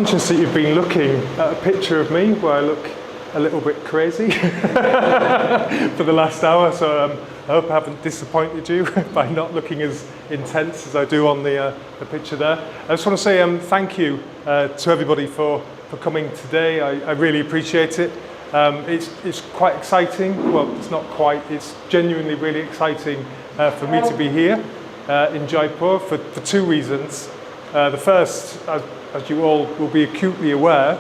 conscious that you've been looking at a picture of me where I look a little bit crazy for the last hour, so I hope I haven't disappointed you by not looking as intense as I do on the picture there. I just want to say thank you to everybody for coming today. I really appreciate it. It's quite exciting. Well, it's not quite. It's genuinely really exciting for me to be here in Jaipur for two reasons. The first, as you all will be acutely aware,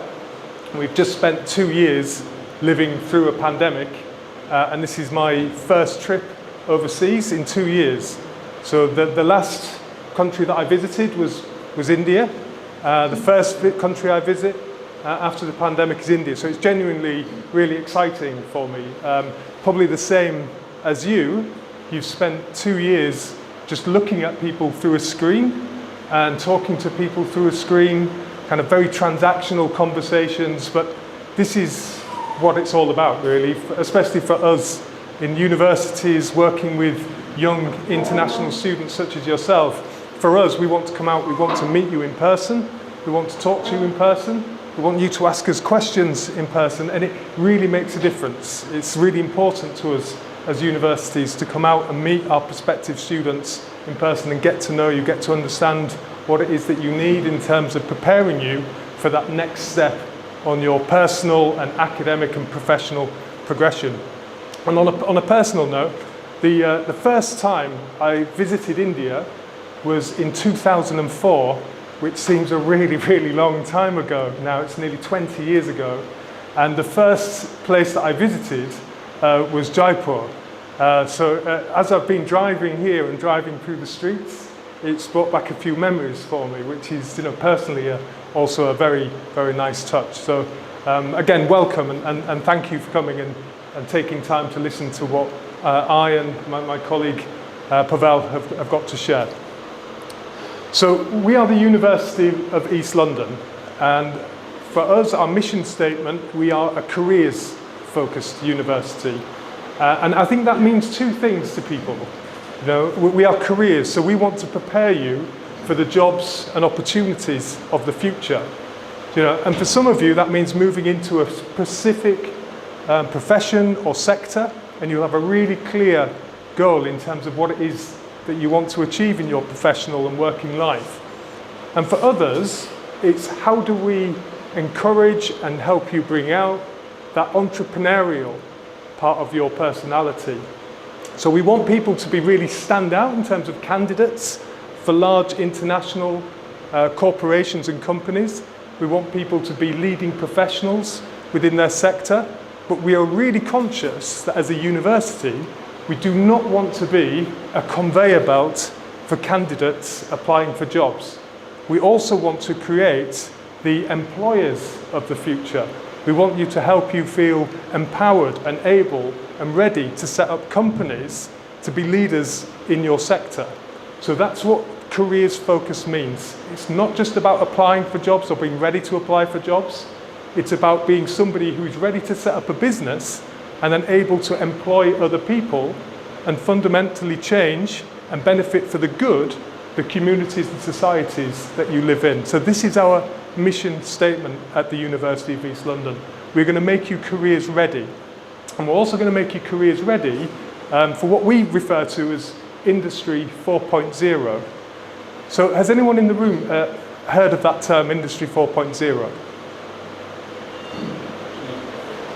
we've just spent 2 years living through a pandemic, and this is my first trip overseas in 2 years. So the last country that I visited was India. The first country I visit after the pandemic is India. So it's genuinely really exciting for me. Probably the same as you. You've spent 2 years just looking at people through a screen and talking to people through a screen, kind of very transactional conversations, but this is what it's all about really, especially for us in universities working with young international students such as yourself. For us, we want to come out, we want to meet you in person, we want to talk to you in person, we want you to ask us questions in person, and it really makes a difference. It's really important to us as universities to come out and meet our prospective students in person and get to know you, get to understand what it is that you need in terms of preparing you for that next step on your personal and academic and professional progression. And on a personal note, the first time I visited India was in 2004, which seems a really, really long time ago. Now it's nearly 20 years ago. And the first place that I visited was Jaipur. As I've been driving here and driving through the streets, it's brought back a few memories for me, which is, personally also a very, very nice touch. So again, welcome and thank you for coming and taking time to listen to what I and my colleague Pavel have got to share. So we are the University of East London, and for us, our mission statement, we are a careers-focused university. And I think that means two things to people. We are careers, so we want to prepare you for the jobs and opportunities of the future. And for some of you, that means moving into a specific profession or sector, and you'll have a really clear goal in terms of what it is that you want to achieve in your professional and working life. And for others, it's how do we encourage and help you bring out that entrepreneurial part of your personality. So we want people to be really stand out in terms of candidates for large international corporations and companies. We want people to be leading professionals within their sector, but we are really conscious that as a university, we do not want to be a conveyor belt for candidates applying for jobs. We also want to create the employers of the future. We want you to help you feel empowered and able and ready to set up companies to be leaders in your sector. So that's what careers focus means. It's not just about applying for jobs or being ready to apply for jobs. It's about being somebody who's ready to set up a business and then able to employ other people and fundamentally change and benefit for the good the communities and societies that you live in. So this is our mission statement at the University of East London. We're going to make you careers ready. And we're also going to make you careers ready for what we refer to as Industry 4.0. So has anyone in the room heard of that term, Industry 4.0?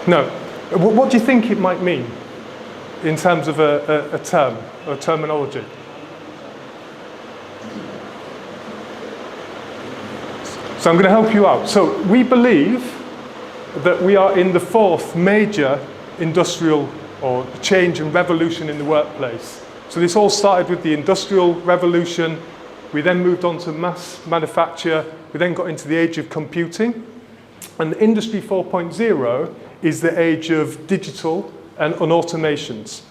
No. What do you think it might mean in terms of a term or terminology? So I'm going to help you out. So we believe that we are in the fourth major industrial or change and revolution in the workplace. So this all started with the Industrial Revolution. We then moved on to mass manufacture. We then got into the age of computing. And Industry 4.0 is the age of digital and automations.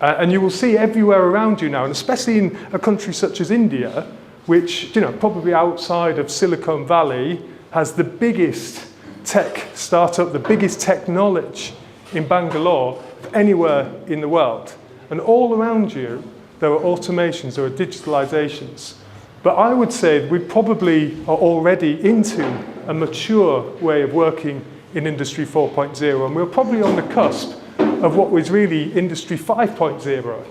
And you will see everywhere around you now, and especially in a country such as India, which, probably outside of Silicon Valley, has the biggest tech startup, the biggest tech knowledge in Bangalore of anywhere in the world. And all around you, there are automations, there are digitalizations. But I would say we probably are already into a mature way of working in Industry 4.0, and we're probably on the cusp of what was really Industry 5.0.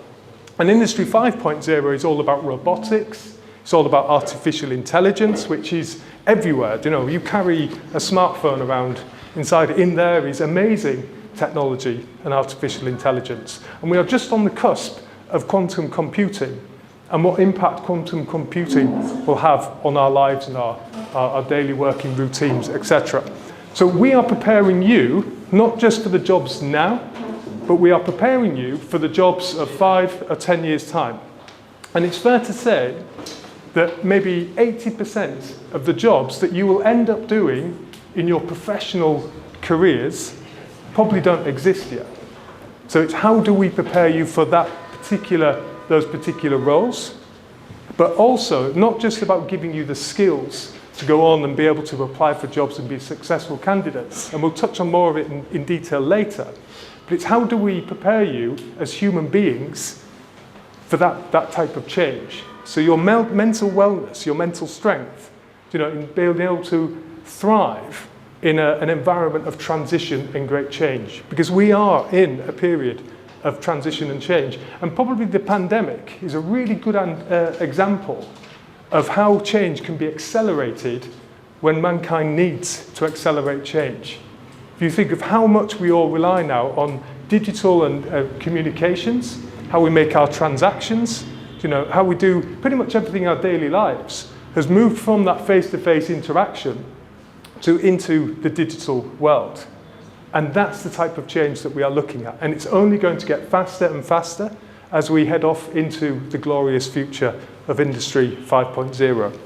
And Industry 5.0 is all about robotics, it's all about artificial intelligence, which is everywhere. You know, you carry a smartphone around, in there is amazing technology and artificial intelligence. And we are just on the cusp of quantum computing and what impact quantum computing will have on our lives and our daily working routines, etc. So we are preparing you, not just for the jobs now, but we are preparing you for the jobs of 5 or 10 years' time. And it's fair to say that maybe 80% of the jobs that you will end up doing in your professional careers probably don't exist yet. So it's how do we prepare you for those particular roles, but also not just about giving you the skills to go on and be able to apply for jobs and be successful candidates. And we'll touch on more of it in detail later. But it's how do we prepare you as human beings for that type of change. So your mental wellness, your mental strength, you know, in being able to thrive in an environment of transition and great change. Because we are in a period of transition and change. And probably the pandemic is a really good example of how change can be accelerated when mankind needs to accelerate change. If you think of how much we all rely now on digital and communications, how we make our transactions, you know, how we do pretty much everything in our daily lives has moved from that face-to-face interaction into the digital world. And that's the type of change that we are looking at. And it's only going to get faster and faster as we head off into the glorious future of Industry 5.0.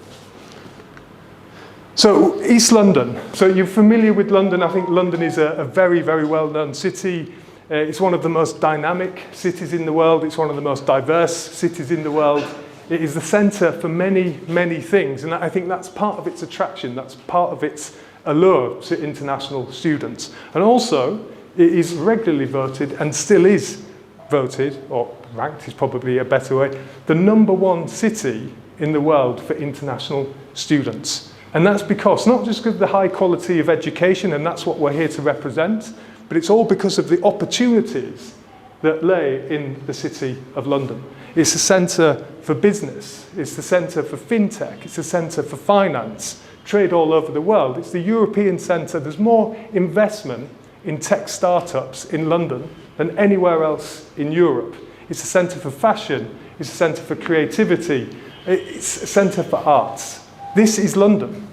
So East London. So you're familiar with London. I think London is a very, very well-known city. It's one of the most dynamic cities in the world. It's one of the most diverse cities in the world. It is the centre for many, many things. And I think that's part of its attraction. That's part of its allure to international students. And also, it is regularly voted, and still is voted, or ranked is probably a better way, the #1 city in the world for international students. And that's because, not just because of the high quality of education, and that's what we're here to represent, but it's all because of the opportunities that lay in the city of London. It's a centre for business, it's the centre for fintech, it's a centre for finance, trade all over the world. It's the European centre. There's more investment in tech startups in London than anywhere else in Europe. It's a centre for fashion, it's a centre for creativity, it's a centre for arts. This is London,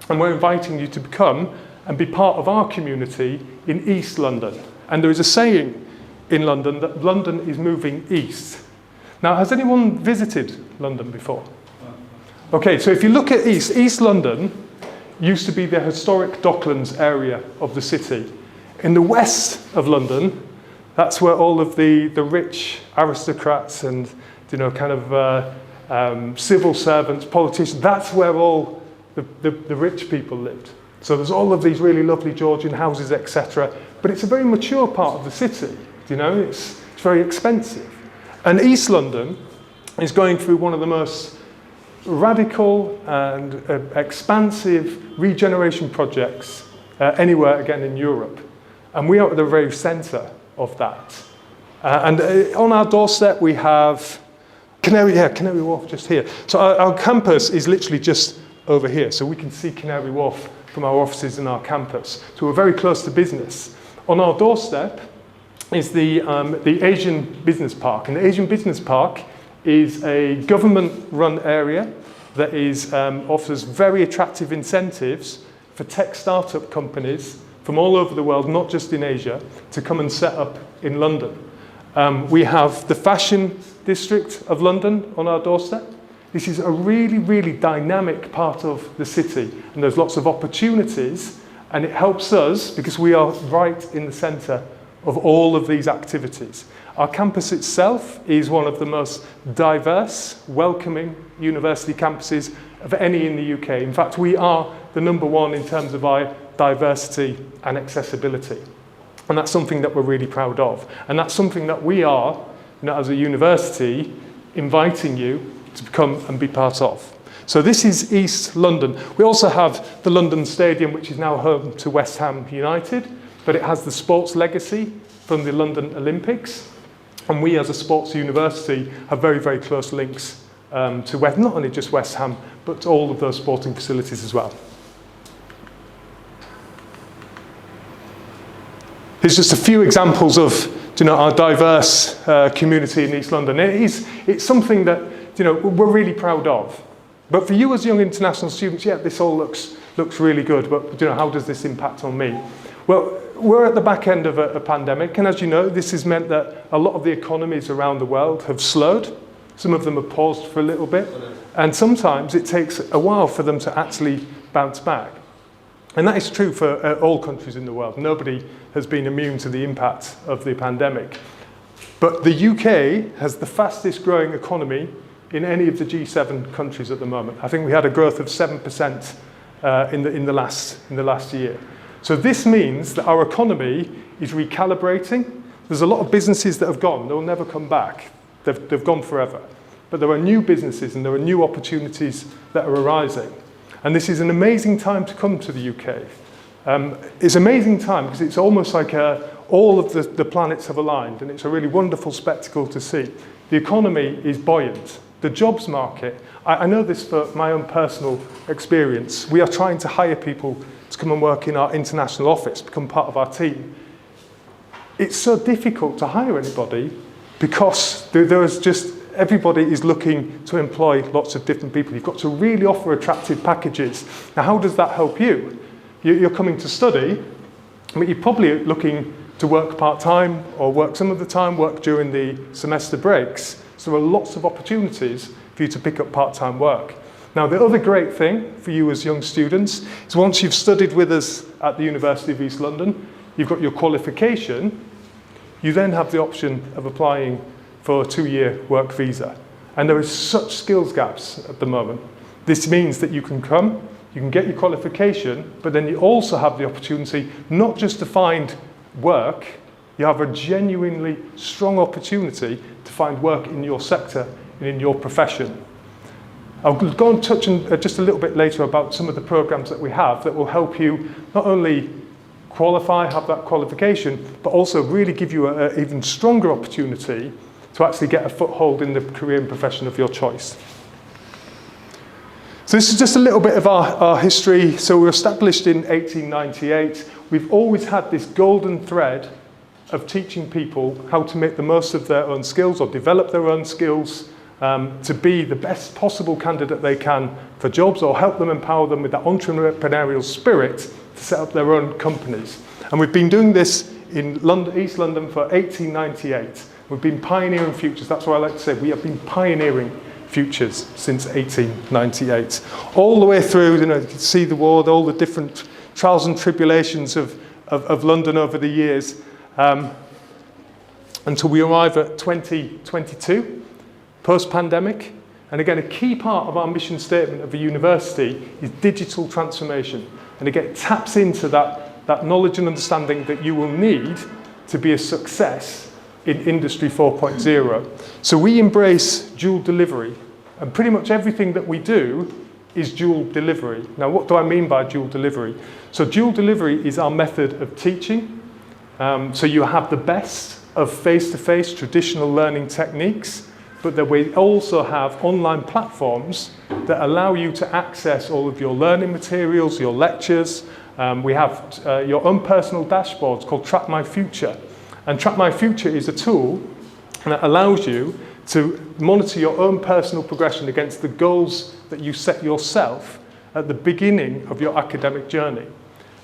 and we're inviting you to come and be part of our community in East London. And there is a saying in London that London is moving east. Now, has anyone visited London before? Okay, so if you look at East London used to be the historic Docklands area of the city. In the west of London, that's where all of the rich aristocrats and, you know, kind of civil servants, politicians, that's where all the rich people lived. So there's all of these really lovely Georgian houses, etc. But it's a very mature part of the city, you know, it's very expensive. And East London is going through one of the most radical and expansive regeneration projects anywhere again in Europe. And we are at the very centre of that. And on our doorstep we have Canary Wharf just here. So our campus is literally just over here. So we can see Canary Wharf from our offices in our campus. So we're very close to business. On our doorstep is the Asian Business Park. And the Asian Business Park is a government-run area that offers very attractive incentives for tech startup companies from all over the world, not just in Asia, to come and set up in London. We have the fashion district of London on our doorstep. This is a really, really dynamic part of the city, and there's lots of opportunities, and it helps us because we are right in the centre of all of these activities. Our campus itself is one of the most diverse, welcoming university campuses of any in the UK. In fact, we are the #1 in terms of our diversity and accessibility. And that's something that we're really proud of. And that's something that we are, you know, as a university, inviting you to come and be part of. So this is East London. We also have the London Stadium, which is now home to West Ham United, but it has the sports legacy from the London Olympics. And we as a sports university have very, very close links to not only just West Ham, but to all of those sporting facilities as well. Here's just a few examples of our diverse community in East London. It's something that we're really proud of. But for you as young international students, yeah, this all looks really good, but how does this impact on me? Well, we're at the back end of a pandemic, and as you know, this has meant that a lot of the economies around the world have slowed. Some of them have paused for a little bit, and sometimes it takes a while for them to actually bounce back. And that is true for all countries in the world. Nobody has been immune to the impact of the pandemic. But the UK has the fastest growing economy in any of the G7 countries at the moment. I think we had a growth of 7% in the last year. So this means that our economy is recalibrating. There's a lot of businesses that have gone. They'll never come back. They've gone forever. But there are new businesses and there are new opportunities that are arising. And this is an amazing time to come to the UK. It's an amazing time because it's almost like all of the planets have aligned, and it's a really wonderful spectacle to see. The economy is buoyant. The jobs market, I know this for my own personal experience. We are trying to hire people to come and work in our international office, become part of our team. It's so difficult to hire anybody because there is just everybody is looking to employ lots of different people. You've got to really offer attractive packages. Now, how does that help you? You're coming to study, but you're probably looking to work part-time or work some of the time, work during the semester breaks. So there are lots of opportunities for you to pick up part-time work. Now, the other great thing for you as young students is once you've studied with us at the University of East London, you've got your qualification, you then have the option of applying for a 2-year work visa. And there is such skills gaps at the moment. This means that you can come, you can get your qualification, but then you also have the opportunity not just to find work, you have a genuinely strong opportunity to find work in your sector and in your profession. I'll go and touch on just a little bit later about some of the programs that we have that will help you not only qualify, have that qualification, but also really give you an even stronger opportunity to actually get a foothold in the career and profession of your choice. So this is just a little bit of our history. So we were established in 1898. We've always had this golden thread of teaching people how to make the most of their own skills or develop their own skills to be the best possible candidate they can for jobs, or help them, empower them with that entrepreneurial spirit to set up their own companies. And we've been doing this in London, East London for 1898. We've been pioneering futures. That's what I like to say. We have been pioneering futures since 1898. All the way through, you can see the war, all the different trials and tribulations of London over the years, until we arrive at 2022, post-pandemic. And again, a key part of our mission statement of the university is digital transformation. And again, it taps into that knowledge and understanding that you will need to be a success in Industry 4.0. So we embrace dual delivery, and pretty much everything that we do is dual delivery. Now, what do I mean by dual delivery? So dual delivery is our method of teaching. So you have the best of face-to-face traditional learning techniques, but then we also have online platforms that allow you to access all of your learning materials, your lectures. We have your own personal dashboards called Track My Future. And Track My Future is a tool that allows you to monitor your own personal progression against the goals that you set yourself at the beginning of your academic journey.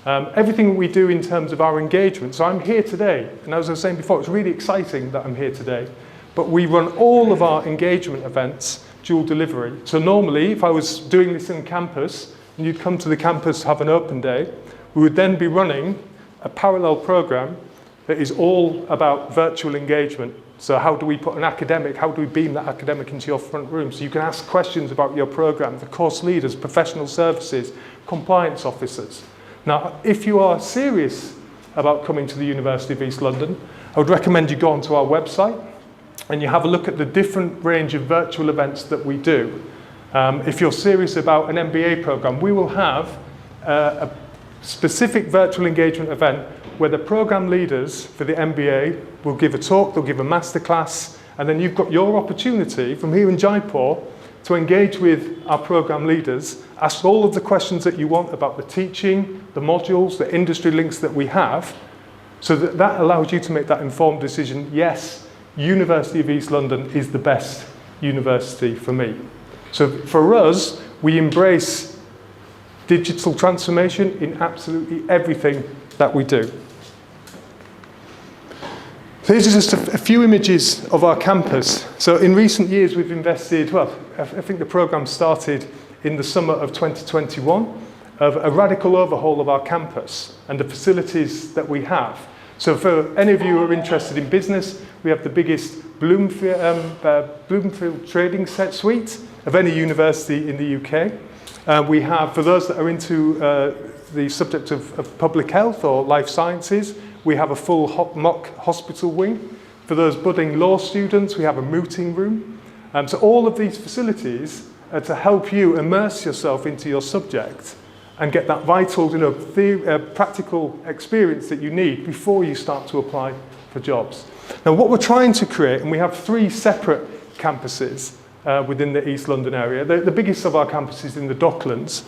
Everything we do in terms of our engagement. So I'm here today, and as I was saying before, it's really exciting that I'm here today. But we run all of our engagement events dual delivery. So normally, if I was doing this in campus, and you'd come to the campus to have an open day, we would then be running a parallel program that is all about virtual engagement. So how do we put an academic, how do we beam that academic into your front room? So you can ask questions about your program, the course leaders, professional services, compliance officers. Now, if you are serious about coming to the University of East London, I would recommend you go onto our website and you have a look at the different range of virtual events that we do. If you're serious about an MBA program, we will have a specific virtual engagement event where the program leaders for the MBA will give a talk, they'll give a masterclass, and then you've got your opportunity from here in Jaipur to engage with our program leaders, ask all of the questions that you want about the teaching, the modules, the industry links that we have, so that allows you to make that informed decision. Yes, University of East London is the best university for me. So for us, we embrace digital transformation in absolutely everything that we do. So these are just a few images of our campus. So in recent years, we've invested, well, I think the program started in the summer of 2021, of a radical overhaul of our campus and the facilities that we have. So for any of you who are interested in business, we have the biggest Bloomfield trading set suite of any university in the UK. We have, for those that are into the subject of public health or life sciences, we have a full mock hospital wing. For those budding law students, we have a mooting room. So all of these facilities are to help you immerse yourself into your subject and get that vital, practical experience that you need before you start to apply for jobs. Now, what we're trying to create, and we have 3 separate campuses within the East London area. The biggest of our campuses in the Docklands.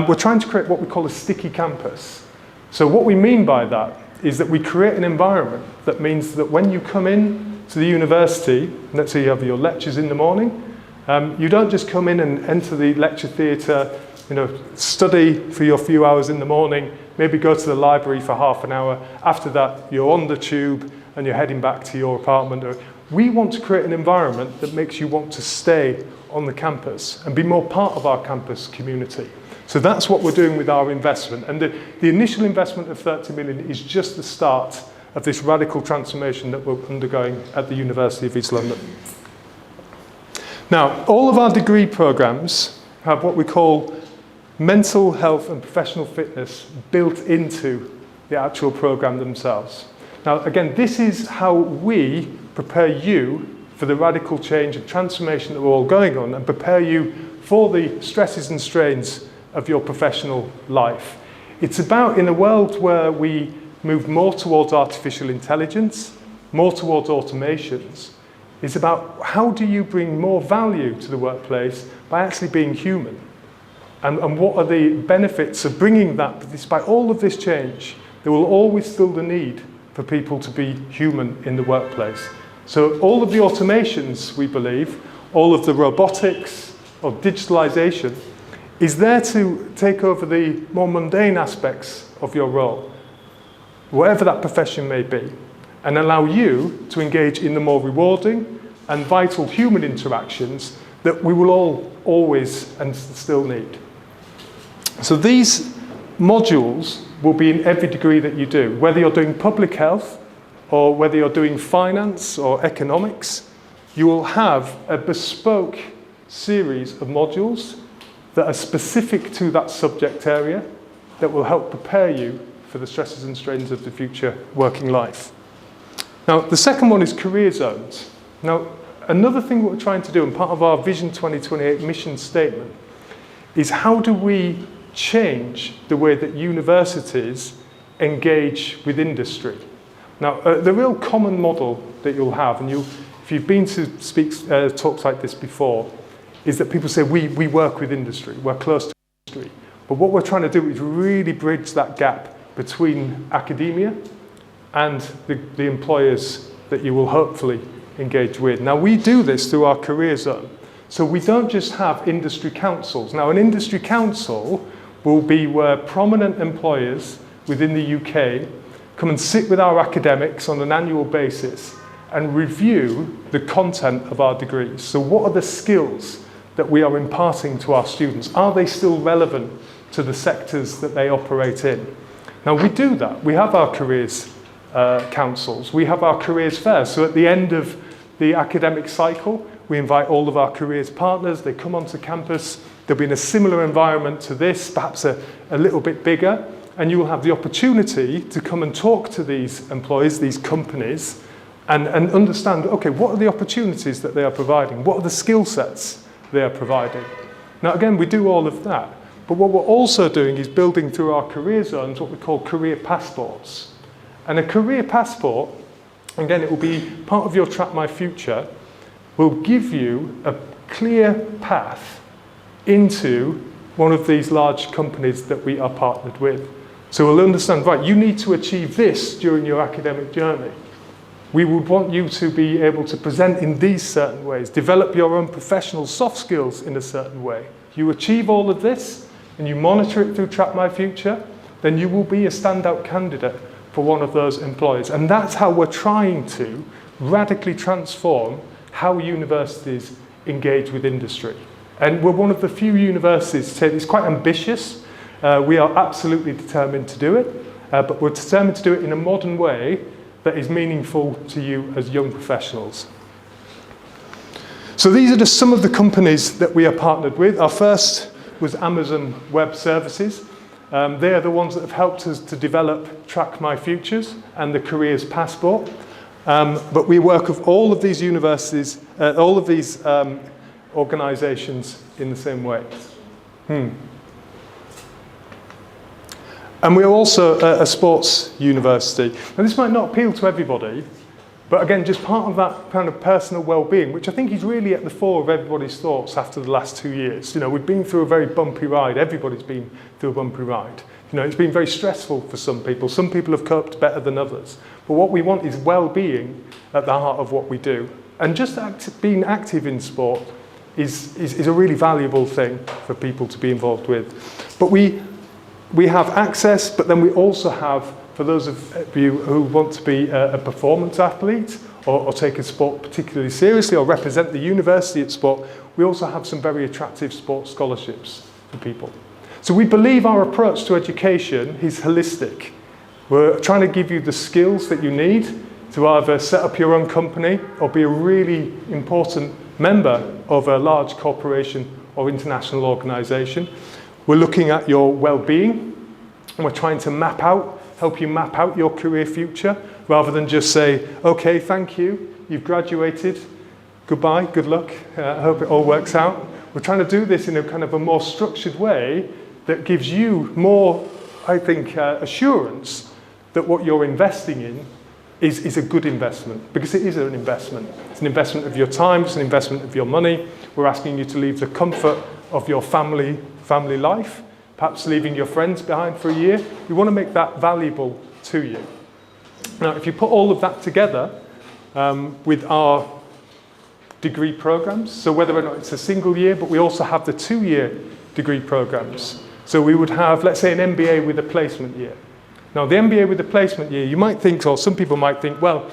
We're trying to create what we call a sticky campus. So what we mean by that is that we create an environment that means that when you come in to the university, let's say you have your lectures in the morning, you don't just come in and enter the lecture theatre, study for your few hours in the morning, maybe go to the library for half an hour. After that, you're on the tube and you're heading back to your apartment. We want to create an environment that makes you want to stay on the campus and be more part of our campus community. So that's what we're doing with our investment. And the initial investment of 30 million is just the start of this radical transformation that we're undergoing at the University of East London. Now, all of our degree programs have what we call mental health and professional fitness built into the actual program themselves. Now, again, this is how we prepare you for the radical change and transformation that we're all going on and prepare you for the stresses and strains of your professional life. It's about, in a world where we move more towards artificial intelligence, more towards automations, it's about how do you bring more value to the workplace by actually being human? And what are the benefits of bringing that? Despite all of this change, there will always still the need for people to be human in the workplace. So all of the automations, we believe, all of the robotics or digitalization is there to take over the more mundane aspects of your role, whatever that profession may be, and allow you to engage in the more rewarding and vital human interactions that we will all always and still need. So these modules will be in every degree that you do, whether you're doing public health or whether you're doing finance or economics. You will have a bespoke series of modules that are specific to that subject area that will help prepare you for the stresses and strains of the future working life. Now, the second one is career zones. Now, another thing we're trying to do, and part of our Vision 2028 mission statement, is how do we change the way that universities engage with industry. Now, the real common model that you'll have, and if you've been to talks like this before, is that people say, we work with industry, we're close to industry. But what we're trying to do is really bridge that gap between academia and the employers that you will hopefully engage with. Now, we do this through our career zone. So we don't just have industry councils. Now, an industry council will be where prominent employers within the UK come and sit with our academics on an annual basis and review the content of our degrees. So what are the skills that we are imparting to our students? Are they still relevant to the sectors that they operate in? Now, we do that. We have our careers councils. We have our careers fairs. So at the end of the academic cycle, we invite all of our careers partners. They come onto campus. They'll be in a similar environment to this, perhaps a little bit bigger. And you will have the opportunity to come and talk to these employees, these companies, and understand, okay, what are the opportunities that they are providing? What are the skill sets they are providing? Now again, we do all of that, but what we're also doing is building through our career zones what we call career passports. And a career passport, again, it will be part of your Track My Future, will give you a clear path into one of these large companies that we are partnered with. So we'll understand, right, you need to achieve this during your academic journey. We would want you to be able to present in these certain ways, develop your own professional soft skills in a certain way. You achieve all of this and you monitor it through Track My Future, then you will be a standout candidate for one of those employers. And that's how we're trying to radically transform how universities engage with industry. And we're one of the few universities, it's quite ambitious. We are absolutely determined to do it, but we're determined to do it in a modern way that is meaningful to you as young professionals. So these are just some of the companies that we are partnered with. Our first was Amazon Web Services. They are the ones that have helped us to develop Track My Futures and the Careers Passport. But we work with all of these universities, all of these organisations in the same way. And we're also a sports university. Now this might not appeal to everybody, but again, just part of that kind of personal well-being, which I think is really at the fore of everybody's thoughts after the last 2 years. You know, we've been through a very bumpy ride. Everybody's been through a bumpy ride. You know, it's been very stressful for some people. Some people have coped better than others. But what we want is well-being at the heart of what we do. And just being active in sport is a really valuable thing for people to be involved with. But we have access, but then we also have, for those of you who want to be a performance athlete or take a sport particularly seriously or represent the university at sport, we also have some very attractive sports scholarships for people. So we believe our approach to education is holistic. We're trying to give you the skills that you need to either set up your own company or be a really important member of a large corporation or international organisation. We're looking at your well-being, and we're trying to help you map out your career future, rather than just say, okay, thank you, you've graduated, goodbye, good luck, I hope it all works out. We're trying to do this in a kind of a more structured way that gives you more, I think, assurance that what you're investing in is a good investment, because it is an investment. It's an investment of your time, it's an investment of your money. We're asking you to leave the comfort of your family life, perhaps leaving your friends behind for a year. We want to make that valuable to you. Now, if you put all of that together with our degree programs, so whether or not it's a single year, but we also have the 2-year degree programs. So we would have, let's say, an MBA with a placement year. Now, the MBA with the placement year, you might think, or some people might think, well,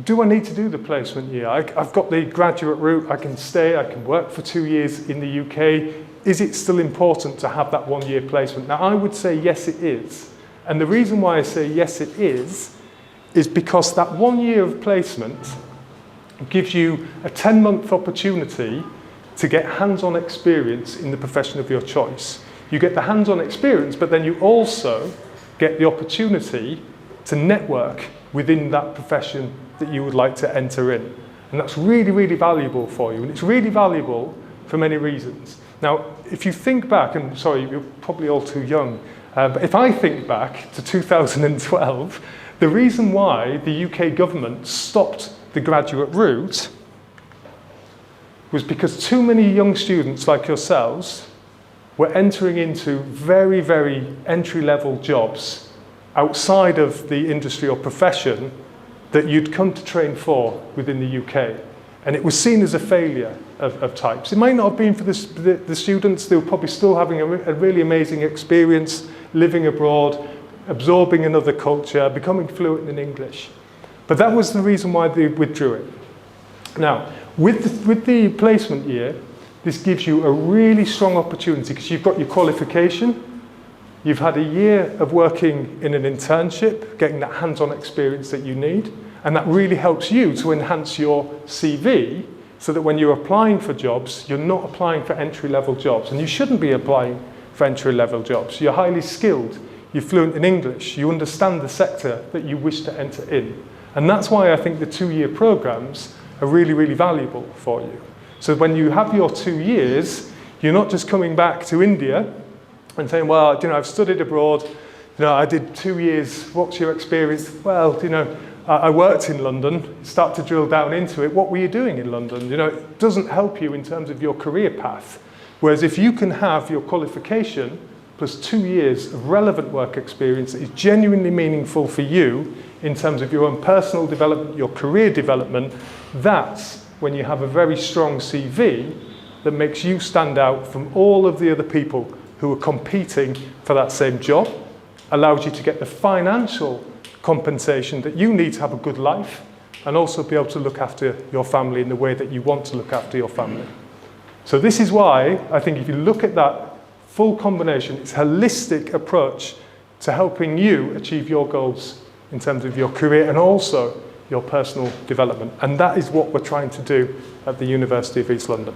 do I need to do the placement year? I've got the graduate route, I can stay, I can work for 2 years in the UK. Is it still important to have that 1-year placement? Now, I would say yes, it is. And the reason why I say yes, it is because that 1 year of placement gives you a 10-month opportunity to get hands-on experience in the profession of your choice. You get the hands-on experience, but then you also get the opportunity to network within that profession that you would like to enter in. And that's really, really valuable for you. And it's really valuable for many reasons. Now, if you think back, and sorry, you're probably all too young, but if I think back to 2012, the reason why the UK government stopped the graduate route was because too many young students like yourselves were entering into very, very entry-level jobs outside of the industry or profession that you'd come to train for within the UK. And it was seen as a failure of types. It might not have been for the students. They were probably still having a really amazing experience, living abroad, absorbing another culture, becoming fluent in English. But that was the reason why they withdrew it. Now, with the placement year, this gives you a really strong opportunity because you've got your qualification, you've had a year of working in an internship, getting that hands-on experience that you need, and that really helps you to enhance your CV so that when you're applying for jobs, you're not applying for entry-level jobs, and you shouldn't be applying for entry-level jobs. You're highly skilled, you're fluent in English, you understand the sector that you wish to enter in. And that's why I think the 2-year programs are really, really valuable for you. So when you have your 2 years, You're not just coming back to India and saying, well, you know, I've studied abroad, you know, I did 2 years, what's your experience? Well, you know, I worked in London. Start to drill down into it. What were you doing in London? You know, it doesn't help you in terms of your career path. Whereas if you can have your qualification plus 2 years of relevant work experience that is genuinely meaningful for you in terms of your own personal development, your career development, that's when you have a very strong CV that makes you stand out from all of the other people who are competing for that same job, allows you to get the financial compensation that you need to have a good life, and also be able to look after your family in the way that you want to look after your family. So this is why I think if you look at that full combination, it's a holistic approach to helping you achieve your goals in terms of your career and also your personal development. And that is what we're trying to do at the University of East London.